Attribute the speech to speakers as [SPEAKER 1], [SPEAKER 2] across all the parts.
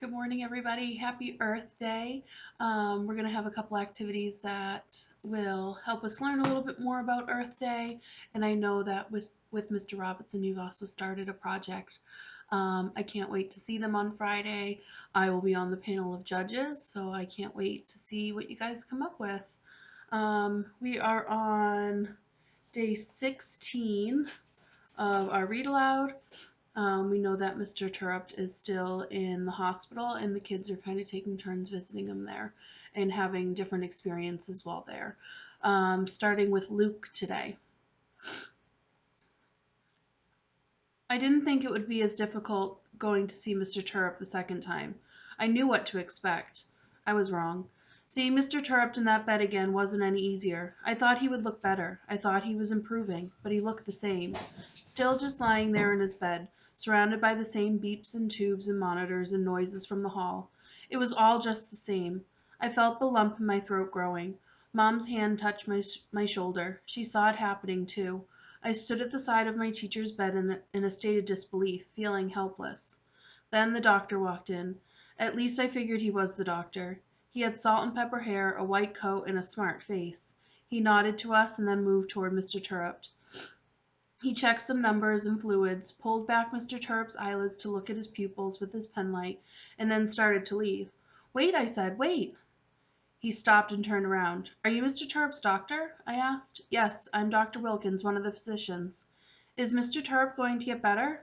[SPEAKER 1] Good morning, everybody. Happy Earth Day. We're going to have a couple activities that will help us learn a little bit more about Earth Day. And I know that with Mr. Robinson, you've also started a project. I can't wait to see them on Friday. I will be on the panel of judges, so I can't wait to see what you guys come up with. We are on day 16 of our read aloud. We know that Mr. Terupt is still in the hospital, and the kids are kind of taking turns visiting him there and having different experiences while there. Starting with Luke today. I didn't think it would be as difficult going to see Mr. Terupt the second time. I knew what to expect. I was wrong. Seeing Mr. Terupt in that bed again wasn't any easier. I thought he would look better. I thought he was improving, but he looked the same. Still just lying there in his bed, surrounded by the same beeps and tubes and monitors and noises from the hall. It was all just the same. I felt the lump in my throat growing. Mom's hand touched my shoulder. She saw it happening, too. I stood at the side of my teacher's bed in a state of disbelief, feeling helpless. Then the doctor walked in. At least I figured he was the doctor. He had salt and pepper hair, a white coat, and a smart face. He nodded to us and then moved toward Mr. Terupt. He checked some numbers and fluids, pulled back Mr. Turp's eyelids to look at his pupils with his penlight, and then started to leave. Wait, I said, wait. He stopped and turned around. Are you Mr. Turp's doctor? I asked. Yes, I'm Dr. Wilkins, one of the physicians. Is Mr. Turp going to get better?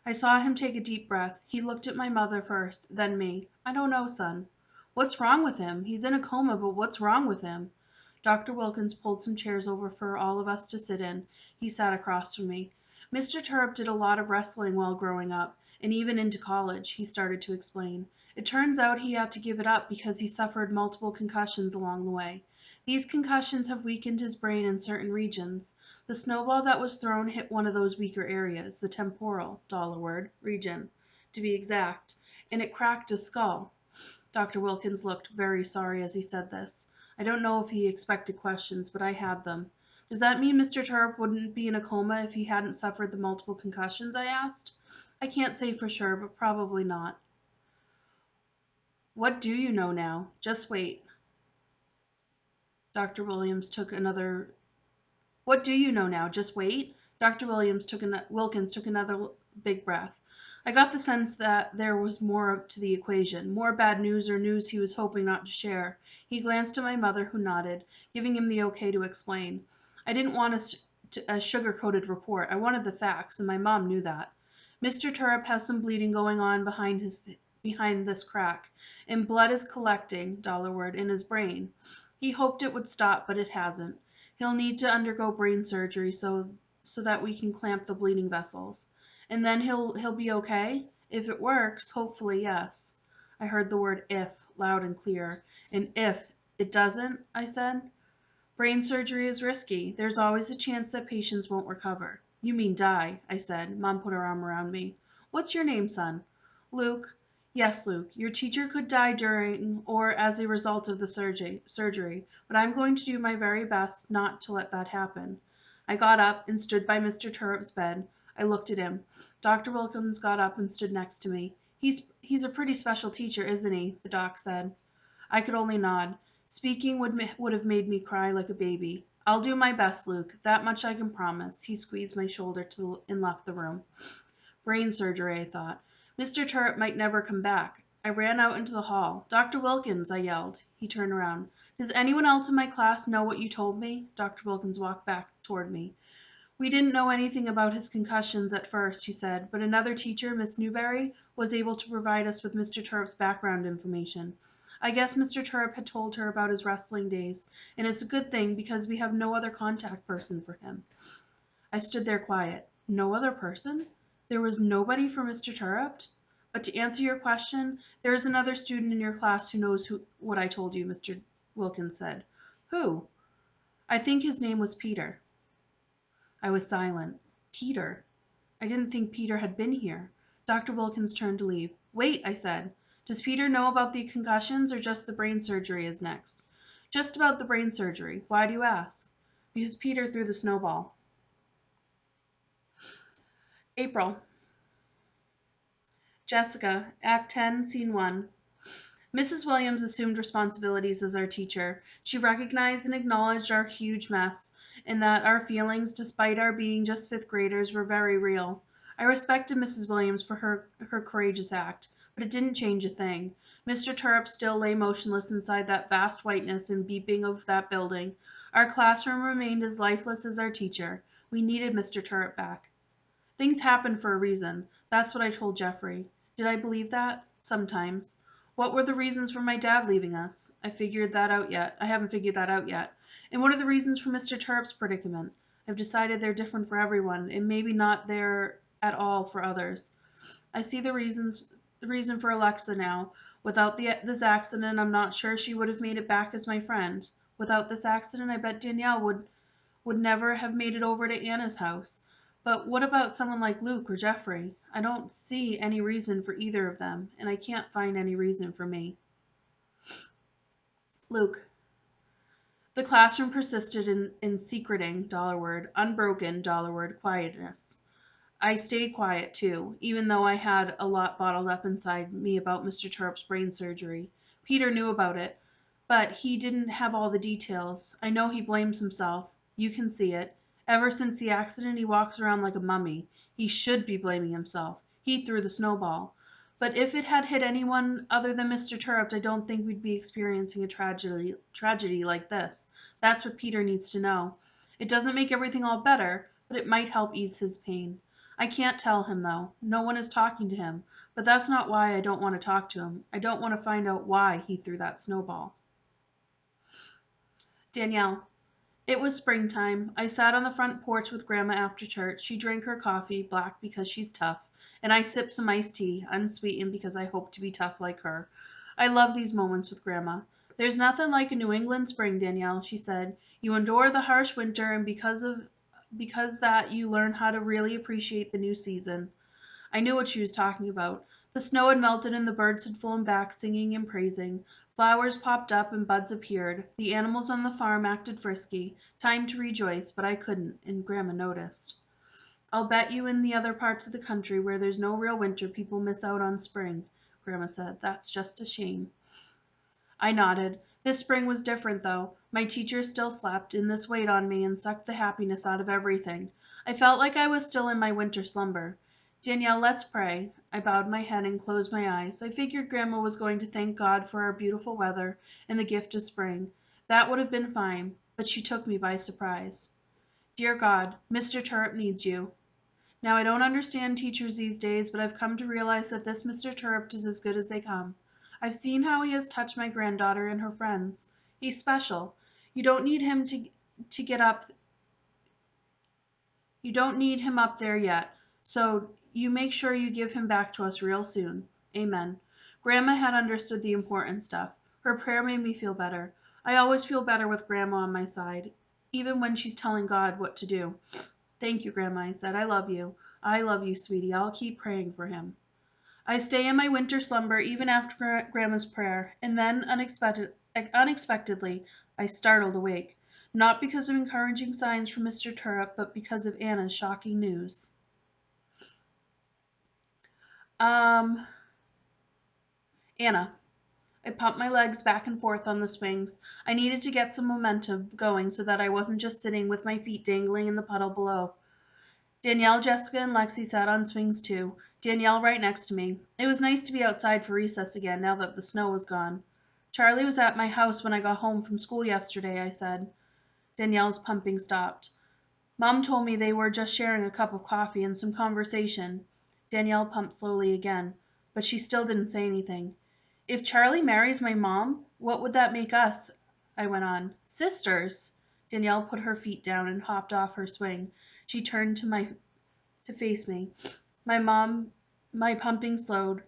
[SPEAKER 1] I saw him take a deep breath. He looked at my mother first, then me. I don't know, son. What's wrong with him? He's in a coma, but what's wrong with him? Dr. Wilkins pulled some chairs over for all of us to sit in. He sat across from me. Mr. Turp did a lot of wrestling while growing up, and even into college, he started to explain. It turns out he had to give it up because he suffered multiple concussions along the way. These concussions have weakened his brain in certain regions. The snowball that was thrown hit one of those weaker areas, the temporal region, to be exact, and it cracked his skull. Dr. Wilkins looked very sorry as he said this. I don't know if he expected questions, but I had them. Does that mean Mr. Turp wouldn't be in a coma if he hadn't suffered the multiple concussions? I asked. I can't say for sure, but probably not. What do you know now? Just wait. Dr. Williams took another. What do you know now? Just wait. Wilkins took another big breath. I got the sense that there was more to the equation, more bad news or news he was hoping not to share. He glanced at my mother, who nodded, giving him the okay to explain. I didn't want a sugar-coated report. I wanted the facts, and my mom knew that. Mr. Turp has some bleeding going on behind this crack, and blood is collecting, in his brain. He hoped it would stop, but it hasn't. He'll need to undergo brain surgery so that we can clamp the bleeding vessels. And then he'll be okay? If it works, hopefully, yes. I heard the word if loud and clear. And if it doesn't, I said. Brain surgery is risky. There's always a chance that patients won't recover. You mean die, I said. Mom put her arm around me. What's your name, son? Luke. Yes, Luke. Your teacher could die during or as a result of the surgery, but I'm going to do my very best not to let that happen. I got up and stood by Mr. Turrup's bed. I looked at him. Dr. Wilkins got up and stood next to me. He's a pretty special teacher, isn't he? The doc said. I could only nod. Speaking would have made me cry like a baby. I'll do my best, Luke. That much I can promise. He squeezed my shoulder and left the room. Brain surgery, I thought. Mr. Turret might never come back. I ran out into the hall. Dr. Wilkins, I yelled. He turned around. Does anyone else in my class know what you told me? Dr. Wilkins walked back toward me. We didn't know anything about his concussions at first, he said, but another teacher, Miss Newberry, was able to provide us with Mr. Turp's background information. I guess Mr. Turp had told her about his wrestling days, and it's a good thing because we have no other contact person for him. I stood there quiet. No other person? There was nobody for Mr. Terupt? But to answer your question, there is another student in your class who knows what I told you, Mr. Wilkins said. Who? I think his name was Peter. I was silent. Peter? I didn't think Peter had been here. Dr. Wilkins turned to leave. Wait, I said. Does Peter know about the concussions or just the brain surgery is next? Just about the brain surgery. Why do you ask? Because Peter threw the snowball. April. Jessica, Act 10, Scene 1. Mrs. Williams assumed responsibilities as our teacher. She recognized and acknowledged our huge mess, and that our feelings, despite our being just fifth graders, were very real. I respected Mrs. Williams for her courageous act, but it didn't change a thing. Mr. Terupt still lay motionless inside that vast whiteness and beeping of that building. Our classroom remained as lifeless as our teacher. We needed Mr. Terupt back. Things happen for a reason. That's what I told Jeffrey. Did I believe that? Sometimes. What were the reasons for my dad leaving us? I haven't figured that out yet. And what are the reasons for Mr. Turp's predicament? I've decided they're different for everyone, and maybe not there at all for others. I see the reason for Alexa now. Without this accident, I'm not sure she would have made it back as my friend. Without this accident, I bet Danielle would never have made it over to Anna's house. But what about someone like Luke or Jeffrey? I don't see any reason for either of them, and I can't find any reason for me. Luke. The classroom persisted in secreting unbroken quietness. I stayed quiet too, even though I had a lot bottled up inside me about Mr. Turp's brain surgery. Peter knew about it, but he didn't have all the details. I know he blames himself. You can see it. Ever since the accident, he walks around like a mummy. He should be blaming himself. He threw the snowball. But if it had hit anyone other than Mr. Terupt, I don't think we'd be experiencing a tragedy like this. That's what Peter needs to know. It doesn't make everything all better, but it might help ease his pain. I can't tell him, though. No one is talking to him. But that's not why I don't want to talk to him. I don't want to find out why he threw that snowball. Danielle. It was springtime. I sat on the front porch with Grandma after church. She drank her coffee, black because she's tough, and I sipped some iced tea, unsweetened because I hope to be tough like her. I love these moments with Grandma. There's nothing like a New England spring, Danielle, she said. You endure the harsh winter, and because that you learn how to really appreciate the new season. I knew what she was talking about. The snow had melted and the birds had flown back, singing and praising. Flowers popped up and buds appeared. The animals on the farm acted frisky. Time to rejoice, but I couldn't, and Grandma noticed. I'll bet you in the other parts of the country where there's no real winter people miss out on spring, Grandma said. That's just a shame. I nodded. This spring was different, though. My teacher still slept, and this weighed on me and sucked the happiness out of everything. I felt like I was still in my winter slumber. Danielle, let's pray. I bowed my head and closed my eyes. I figured Grandma was going to thank God for our beautiful weather and the gift of spring. That would have been fine, but she took me by surprise. Dear God, Mr. Terupt needs you. Now, I don't understand teachers these days, but I've come to realize that this Mr. Terupt is as good as they come. I've seen how he has touched my granddaughter and her friends. He's special. You don't need him to get up. You don't need him up there yet. So you make sure you give him back to us real soon. Amen. Grandma had understood the important stuff. Her prayer made me feel better. I always feel better with Grandma on my side, even when she's telling God what to do. Thank you, Grandma, I said. I love you. I love you, sweetie. I'll keep praying for him. I stay in my winter slumber even after Grandma's prayer, and then unexpectedly I startled awake, not because of encouraging signs from Mr. Terupt, but because of Anna's shocking news. Um, Anna. I pumped my legs back and forth on the swings. I needed to get some momentum going so that I wasn't just sitting with my feet dangling in the puddle below. Danielle, Jessica, and Lexi sat on swings too, Danielle right next to me. It was nice to be outside for recess again now that the snow was gone. Charlie was at my house when I got home from school yesterday, I said. Danielle's pumping stopped. Mom told me they were just sharing a cup of coffee and some conversation. Danielle pumped slowly again, but she still didn't say anything. If Charlie marries my mom, what would that make us? I went on. Sisters. Danielle put her feet down and hopped off her swing. She turned to face me. My pumping slowed.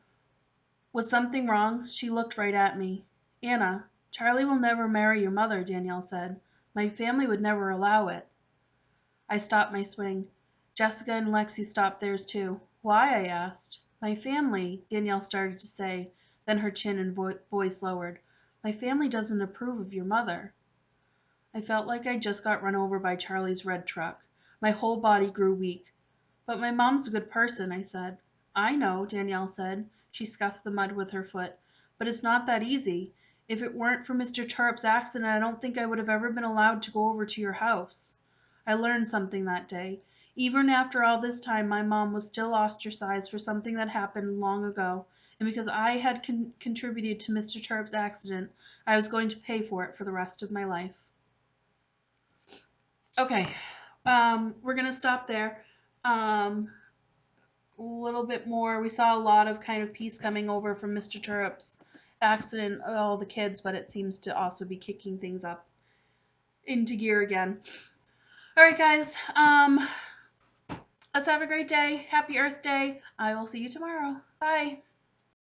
[SPEAKER 1] Was something wrong? She looked right at me. Anna, Charlie will never marry your mother, Danielle said. My family would never allow it. I stopped my swing. Jessica and Lexi stopped theirs too. Why? I asked. My family, Danielle started to say, then her chin and voice lowered. My family doesn't approve of your mother. I felt like I just got run over by Charlie's red truck. My whole body grew weak. But my mom's a good person, I said. I know, Danielle said. She scuffed the mud with her foot. But it's not that easy. If it weren't for Mr. Turp's accident, I don't think I would have ever been allowed to go over to your house. I learned something that day. Even after all this time, my mom was still ostracized for something that happened long ago. And because I had contributed to Mr. Turp's accident, I was going to pay for it for the rest of my life. Okay, we're going to stop there. Um, a little bit more. We saw a lot of kind of peace coming over from Mr. Turup's accident, all the kids, but it seems to also be kicking things up into gear again. All right, guys. Let's have a great day. Happy Earth Day. I will see you tomorrow. Bye.